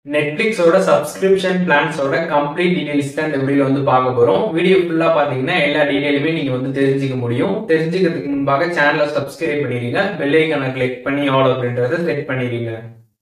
Netflix ஓட subscription plans ஓட complete details தான் இந்த வீடியோல வந்து பார்க்க போறோம். வீடியோ ஃபுல்லா பாத்தீங்கன்னா எல்லா டீடைலுமே நீங்க வந்து தெரிஞ்சுக்க முடியும். தெரிஞ்சுக்கிறதுக்கு முன்பாக சேனலை சப்ஸ்கிரைப் பண்ணிடுங்க. பெல் ஐகானை கிளிக் பண்ணி ஆல் அப்படின்றத செட் பண்ணிடுங்க.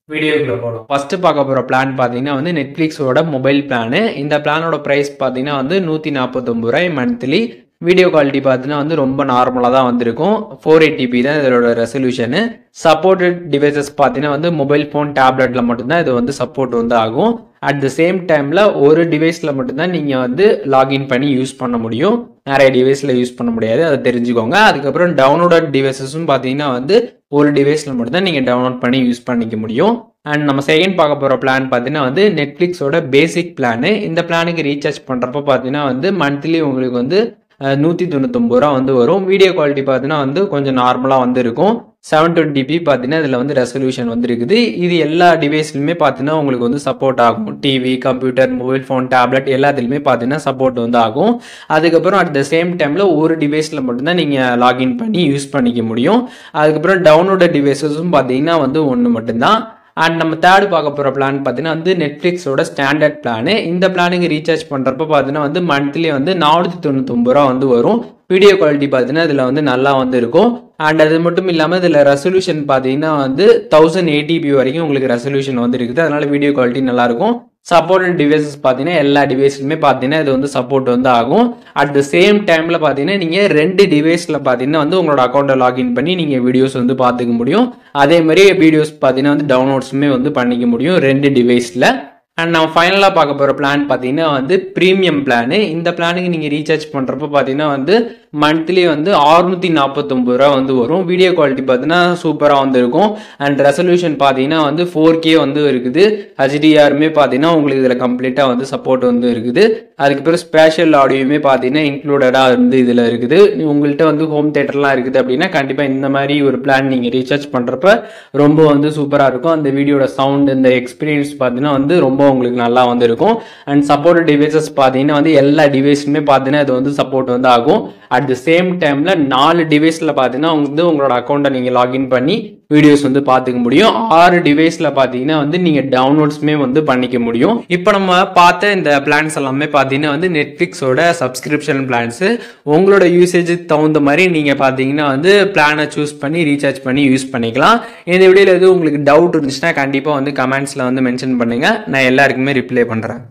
வீடியோக்குள்ள போறோம். ஃபர்ஸ்ட் பார்க்க போற பிளான் பாத்தீங்கன்னா வந்து நெட்ஃபிளிக்ஸோட மொபைல் பிளான். இந்த பிளானோட பிரைஸ் பாத்தீங்கன்னா வந்து 149 ரூபாய் மந்த்லி. வீடியோ குவாலிட்டி பார்த்தீங்கன்னா வந்து ரொம்ப நார்மலாக தான் வந்திருக்கும். 480p தான் இதோட ரெசல்யூஷனு. சப்போர்ட்டட் டிவைசஸ் பார்த்தீங்கன்னா வந்து மொபைல் ஃபோன் டேப்லெட்டில் மட்டும்தான் இது வந்து சப்போர்ட் வந்து ஆகும். அட் த சேம் டைமில் ஒரு டிவைஸில் மட்டும்தான் நீங்கள் வந்து லாகின் பண்ணி யூஸ் பண்ண முடியும். நிறைய டிவைஸில் யூஸ் பண்ண முடியாது, அதை தெரிஞ்சுக்கோங்க. அதுக்கப்புறம் டவுன்லோடட் டிவைசஸும் பார்த்தீங்கன்னா வந்து ஒரு டிவைஸில் மட்டும்தான் நீங்கள் டவுன்லோட் பண்ணி யூஸ் பண்ணிக்க முடியும். அண்ட் நம்ம செகண்ட் பார்க்க போகிற பிளான் பார்த்தீங்கன்னா வந்து நெட்ஃப்ளிக்ஸோட பேசிக் பிளானு. இந்த பிளானுக்கு ரீசார்ஜ் பண்ணுறப்ப பார்த்தீங்கன்னா வந்து மந்த்லி உங்களுக்கு வந்து 199 ரூபா வந்து வரும். வீடியோ குவாலிட்டி பார்த்தீங்கன்னா வந்து கொஞ்சம் நார்மலாக வந்து இருக்கும். 720p பார்த்தீங்கன்னா இதில் வந்து ரெசல்யூஷன் வந்து இருக்குது. இது எல்லா டிவைஸ்லையுமே பார்த்தீங்கன்னா உங்களுக்கு வந்து சப்போர்ட் ஆகும். TV, computer, mobile phone, tablet எல்லாத்துலேயுமே பார்த்தீங்கன்னா சப்போர்ட் வந்து ஆகும். அதுக்கப்புறம் அட் த சேம் டைமில் ஒரு டிவைஸில் மட்டும்தான் நீங்கள் லாகின் பண்ணி யூஸ் பண்ணிக்க முடியும். அதுக்கப்புறம் டவுன்லோடட் டிவைஸஸும் பார்த்தீங்கன்னா வந்து ஒன்று மட்டும்தான். அண்ட் நம்ம தேர்ட் பார்க்க போகிற பிளான் பார்த்தீங்கன்னா வந்து நெட்ஃப்ளிக்ஸோட ஸ்டாண்டர்ட் பிளானு. இந்த பிளானுக்கு ரீசார்ஜ் பண்ணுறப்ப பார்த்தீங்கன்னா வந்து மந்த்லி வந்து 499 ரூபா வந்து வரும். வீடியோ குவாலிட்டி பார்த்தீங்கன்னா இதில் வந்து நல்லா வந்து இருக்கும். அண்ட் அது மட்டும் இல்லாமல் இதில் ரெசல்யூஷன் பார்த்தீங்கன்னா வந்து 1080p வரைக்கும் உங்களுக்கு ரெசல்யூஷன் வந்து இருக்குது. அதனால வீடியோ குவாலிட்டி நல்லாயிருக்கும். சப்போர்ட்டட் டிவைசஸ் பார்த்தீங்கன்னா எல்லா டிவைஸ்லுமே பார்த்தீங்கன்னா இது வந்து சப்போர்ட் வந்து ஆகும். அட் த சேம் டைமில் பார்த்தீங்கன்னா நீங்கள் 2 டிவைஸில் பார்த்தீங்கன்னா வந்து உங்களோட அக்கௌண்ட்டை லாகின் பண்ணி நீங்கள் வீடியோஸ் வந்து பார்த்துக்க முடியும். அதே மாதிரி வீடியோஸ் பார்த்தீங்கன்னா வந்து டவுன்லோட்ஸுமே வந்து பண்ணிக்க முடியும் 2 டிவைஸில். அண்ட் நம்ம ஃபைனலாக பார்க்க போகிற பிளான் பார்த்தீங்கன்னா வந்து ப்ரீமியம் பிளானு. இந்த பிளானுக்கு நீங்கள் ரீசார்ஜ் பண்ணுறப்ப பார்த்தீங்கன்னா வந்து மந்த்லி வந்து 649 ரூபா வந்து வரும். வீடியோ குவாலிட்டி பார்த்தீங்கன்னா சூப்பராக வந்து இருக்கும். அண்ட் ரெசல்யூஷன் பார்த்தீங்கன்னா வந்து 4K வந்து இருக்குது. HDRமே பார்த்தீங்கன்னா உங்களுக்கு இதில் கம்ப்ளீட்டாக வந்து சப்போர்ட் வந்து இருக்குது. அதுக்கப்புறம் ஸ்பேஷியல் ஆடியோவுமே பார்த்தீங்கன்னா இன்க்ளூடடாக வந்து இதில் இருக்குது. உங்கள்கிட்ட வந்து ஹோம் தேட்டர்லாம் இருக்குது அப்படின்னா கண்டிப்பாக இந்த மாதிரி ஒரு பிளான் நீங்கள் ரீசார்ஜ் பண்ணுறப்ப ரொம்ப வந்து சூப்பராக இருக்கும். அந்த வீடியோட சவுண்ட், இந்த எக்ஸ்பீரியன்ஸ் பார்த்தீங்கன்னா வந்து ரொம்ப உங்களுக்கு நல்லா வந்து இருக்கும். அண்ட் சப்போர்ட் டிவைசஸ் பார்த்தீங்கன்னா வந்து எல்லா டிவைஸுமே பார்த்தீங்கன்னா இது வந்து சப்போர்ட் வந்து ஆகும். அட் த சேம் டைம்ல 4 டிவைஸ்ல பார்த்தீங்கன்னா வந்து உங்களோட அக்கௌண்ட்டை நீங்கள் லாகின் பண்ணி வீடியோஸ் வந்து பார்த்துக்க முடியும். 6 டிவைஸ்ல பார்த்தீங்கன்னா வந்து நீங்கள் டவுன்லோட்ஸுமே வந்து பண்ணிக்க முடியும். இப்போ நம்ம பார்த்த இந்த பிளான்ஸ் எல்லாமே பார்த்தீங்கன்னா வந்து நெட்ஃப்ளிக்ஸோட சப்ஸ்கிரிப்ஷன் பிளான்ஸு. உங்களோட யூசேஜுக்கு தகுந்த மாதிரி நீங்கள் பார்த்தீங்கன்னா வந்து பிளானை சூஸ் பண்ணி ரீசார்ஜ் பண்ணி யூஸ் பண்ணிக்கலாம். இந்த வீடியோவில் எதுவும் உங்களுக்கு டவுட் இருந்துச்சுன்னா கண்டிப்பாக வந்து கமெண்ட்ஸில் வந்து மென்ஷன் பண்ணுங்கள். நான் எல்லாருக்குமே ரிப்ளை பண்ணுறேன்.